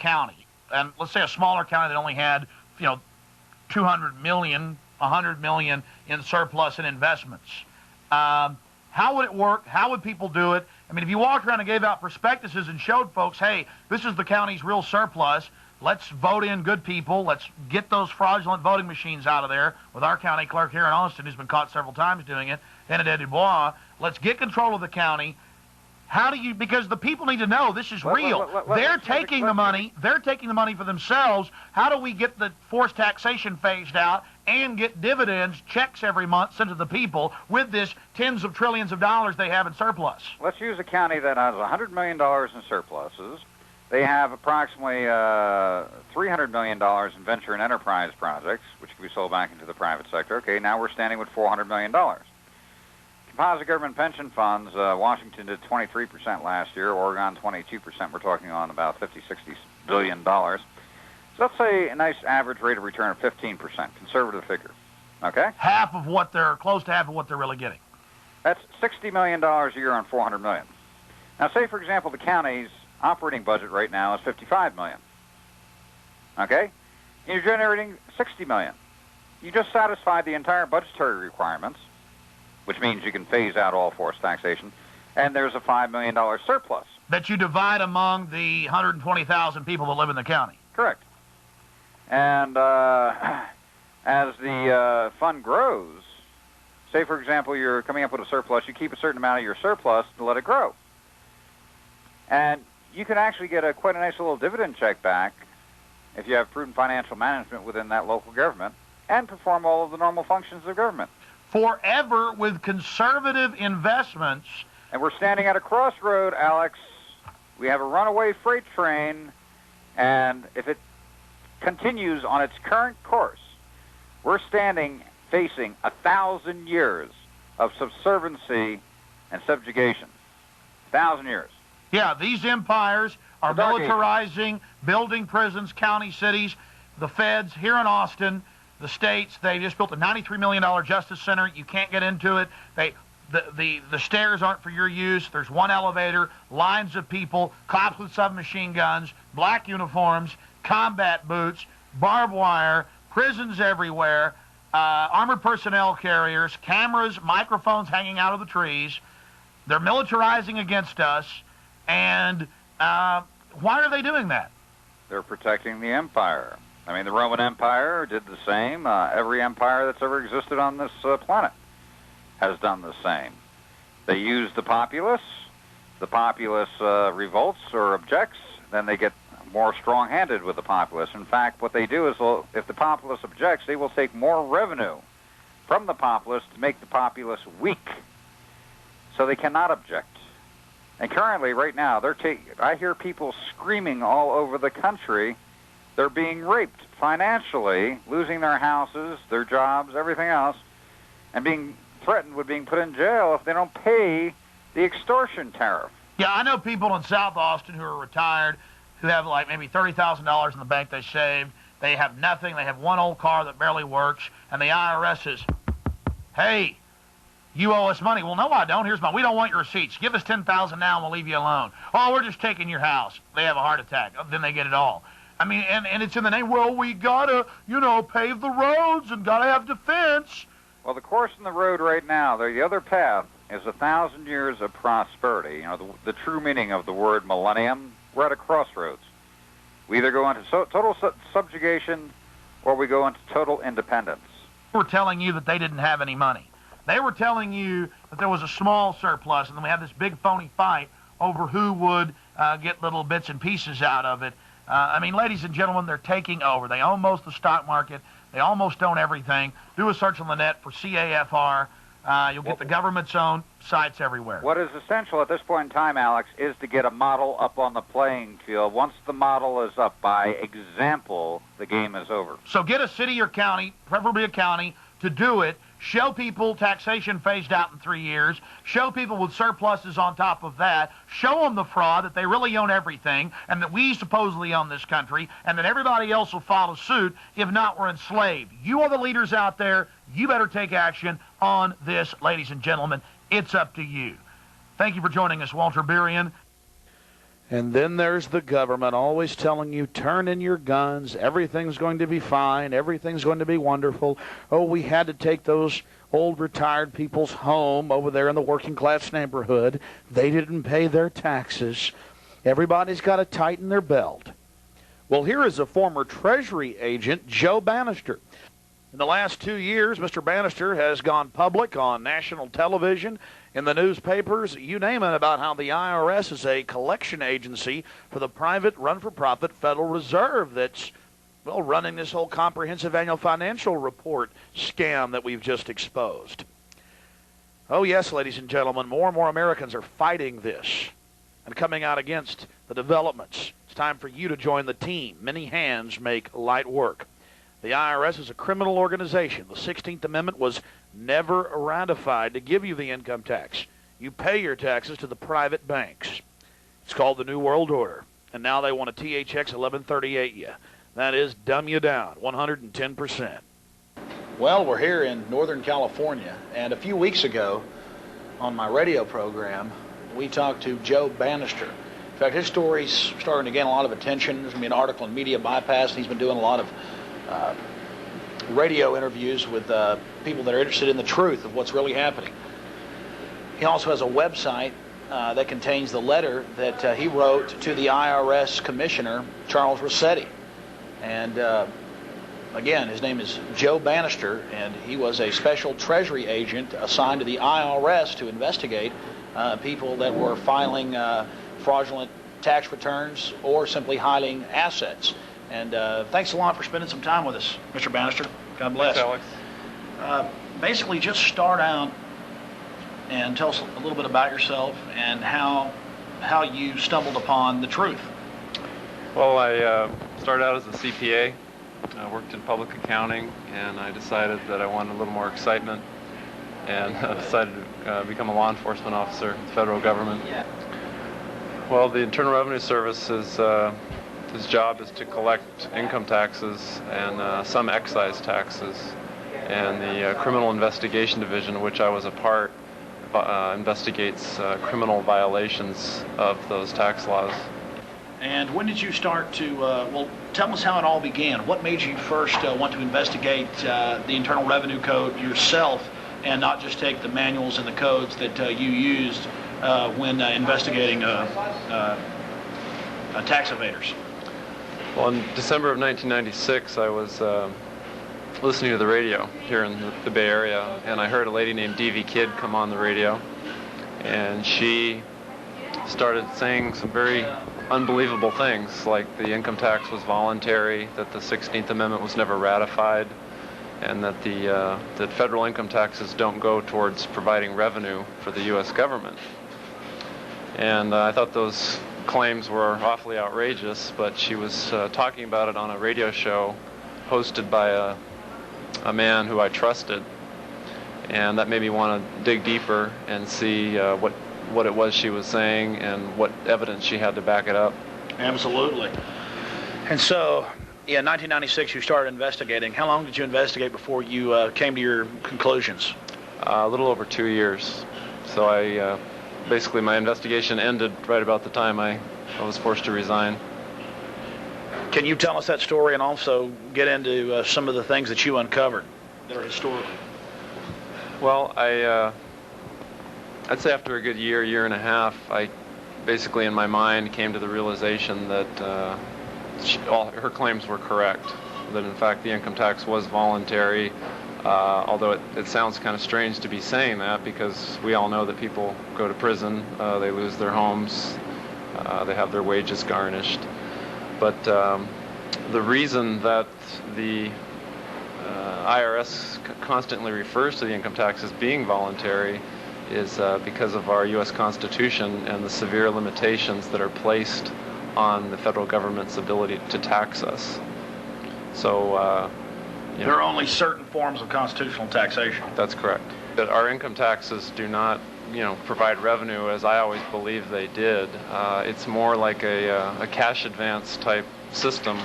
county, and let's say a smaller county that only had, 200 million, 100 million in surplus and investments, how would it work? How would people do it? I mean, if you walked around and gave out prospectuses and showed folks, hey, this is the county's real surplus, let's vote in good people, let's get those fraudulent voting machines out of there, with our county clerk here in Austin who's been caught several times doing it, Benedict Dubois, let's get control of the county. How do you, because the people need to know this is real. They're taking the money for themselves. How do we get the forced taxation phased out and get dividends, checks every month sent to the people with this tens of trillions of dollars they have in surplus? Let's use a county that has $100 million in surpluses. They have approximately $300 million in venture and enterprise projects, which can be sold back into the private sector. Okay, now we're standing with $400 million. Composite government pension funds, Washington did 23% last year, Oregon 22%. We're talking on about $50, $60 billion. So let's say a nice average rate of return of 15%, conservative figure. Okay? Close to half of what they're really getting. That's $60 million a year on $400 million. Now, say, for example, the county's operating budget right now is $55 million. Okay? And you're generating $60 million. You just satisfied the entire budgetary requirements, which means you can phase out all forced taxation, and there's a $5 million surplus. That you divide among the 120,000 people that live in the county. Correct. And as the fund grows, say, for example, you're coming up with a surplus, you keep a certain amount of your surplus to let it grow. And you can actually get quite a nice little dividend check back if you have prudent financial management within that local government and perform all of the normal functions of government. Forever with conservative investments. And we're standing at a crossroad, Alex. We have a runaway freight train, and if it continues on its current course, we're facing 1,000 years of subserviency and subjugation. 1,000 years. Yeah, these empires are militarizing, building prisons, county cities, the feds here in Austin, the states. They just built a $93 million justice center. You can't get into it. The stairs aren't for your use. There's one elevator, lines of people, cops with submachine guns, black uniforms, combat boots, barbed wire, prisons everywhere, armored personnel carriers, cameras, microphones hanging out of the trees. They're militarizing against us. And why are they doing that? They're protecting the empire. I mean, the Roman Empire did the same. Every empire that's ever existed on this planet has done the same. They use the populace. The populace revolts or objects. Then they get more strong-handed with the populace. In fact, what they do is, if the populace objects, they will take more revenue from the populace to make the populace weak, so they cannot object. And currently, right now, I hear people screaming all over the country. They're being raped financially, losing their houses, their jobs, everything else, and being threatened with being put in jail if they don't pay the extortion tariff. Yeah, I know people in South Austin who are retired, who have like maybe $30,000 in the bank they saved. They have nothing. They have one old car that barely works, and the IRS says, hey, you owe us money. Well, no, I don't. We don't want your receipts. Give us $10,000 now and we'll leave you alone. Oh, we're just taking your house. They have a heart attack. Then they get it all. I mean, and it's in the name, well, we gotta, pave the roads and gotta have defense. Well, the course in the road right now, the other path is 1,000 years of prosperity. The true meaning of the word millennium, we're at a crossroads. We either go into total subjugation or we go into total independence. They were telling you that they didn't have any money. They were telling you that there was a small surplus, and then we had this big phony fight over who would get little bits and pieces out of it. I mean, ladies and gentlemen, they're taking over. They own most of the stock market. They almost own everything. Do a search on the net for CAFR. You'll get the government's own sites everywhere. What is essential at this point in time, Alex, is to get a model up on the playing field. Once the model is up, by example, the game is over. So get a city or county, preferably a county, to do it. Show people taxation phased out in 3 years. Show people with surpluses on top of that. Show them the fraud, that they really own everything, and that we supposedly own this country, and that everybody else will follow suit. If not, we're enslaved. You are the leaders out there. You better take action on this, ladies and gentlemen. It's up to you. Thank you for joining us, Walter Burien. And then there's the government always telling you, turn in your guns, everything's going to be fine, everything's going to be wonderful. Oh, we had to take those old retired people's home over there in the working class neighborhood. They didn't pay their taxes. Everybody's got to tighten their belt. Well, here is a former Treasury agent, Joe Bannister. In the last 2 years, Mr. Bannister has gone public on national television, in the newspapers, you name it, about how the IRS is a collection agency for the private run-for-profit Federal Reserve that's, well, running this whole comprehensive annual financial report scam that we've just exposed. Oh, yes, ladies and gentlemen, more and more Americans are fighting this and coming out against the developments. It's time for you to join the team. Many hands make light work. The IRS is a criminal organization. The 16th Amendment was never ratified to give you the income tax. You pay your taxes to the private banks. It's called the New World Order. And now they want to THX 1138 you. That is, dumb you down 110%. Well, we're here in Northern California, and a few weeks ago on my radio program, we talked to Joe Bannister. In fact, his story's starting to gain a lot of attention. There's going to be an article in Media Bypass, and he's been doing a lot of radio interviews with people that are interested in the truth of what's really happening. He also has a website that contains the letter that he wrote to the IRS Commissioner, Charles Rossetti. And again, his name is Joe Bannister, and he was a special Treasury agent assigned to the IRS to investigate people that were filing fraudulent tax returns or simply hiding assets. And thanks a lot for spending some time with us, Mr. Bannister. God bless. Thanks, Alex. Basically, just start out and tell us a little bit about yourself and how you stumbled upon the truth. Well, I started out as a CPA. I worked in public accounting, and I decided that I wanted a little more excitement, and decided to become a law enforcement officer in the federal government. Well, the Internal Revenue Service is his job is to collect income taxes and some excise taxes. And the Criminal Investigation Division, of which I was a part, investigates criminal violations of those tax laws. And when did you start to, well, tell us how it all began. What made you first want to investigate the Internal Revenue Code yourself and not just take the manuals and the codes that you used when investigating tax evaders? Well, in December of 1996, I was listening to the radio here in the Bay Area, and I heard a lady named D.V. Kidd come on the radio, and she started saying some very unbelievable things, like the income tax was voluntary, that the 16th Amendment was never ratified, and that that federal income taxes don't go towards providing revenue for the U.S. government. And I thought those claims were awfully outrageous, but she was talking about it on a radio show hosted by a man who I trusted, and that made me want to dig deeper and see what it was she was saying and what evidence she had to back it up. Absolutely. And so, in 1996, you started investigating. How long did you investigate before you came to your conclusions? A little over 2 years. So I basically, my investigation ended right about the time I was forced to resign. Can you tell us that story and also get into some of the things that you uncovered that are historical? Well, I'd say after a good year and a half, I basically in my mind came to the realization that all her claims were correct, that in fact the income tax was voluntary, although it sounds kind of strange to be saying that, because we all know that people go to prison, they lose their homes, they have their wages garnished. But the reason that the IRS constantly refers to the income tax as being voluntary is because of our U.S. Constitution and the severe limitations that are placed on the federal government's ability to tax us. So there are only certain forms of constitutional taxation. That's correct. That our income taxes do not, provide revenue as I always believed they did. It's more like a cash advance type system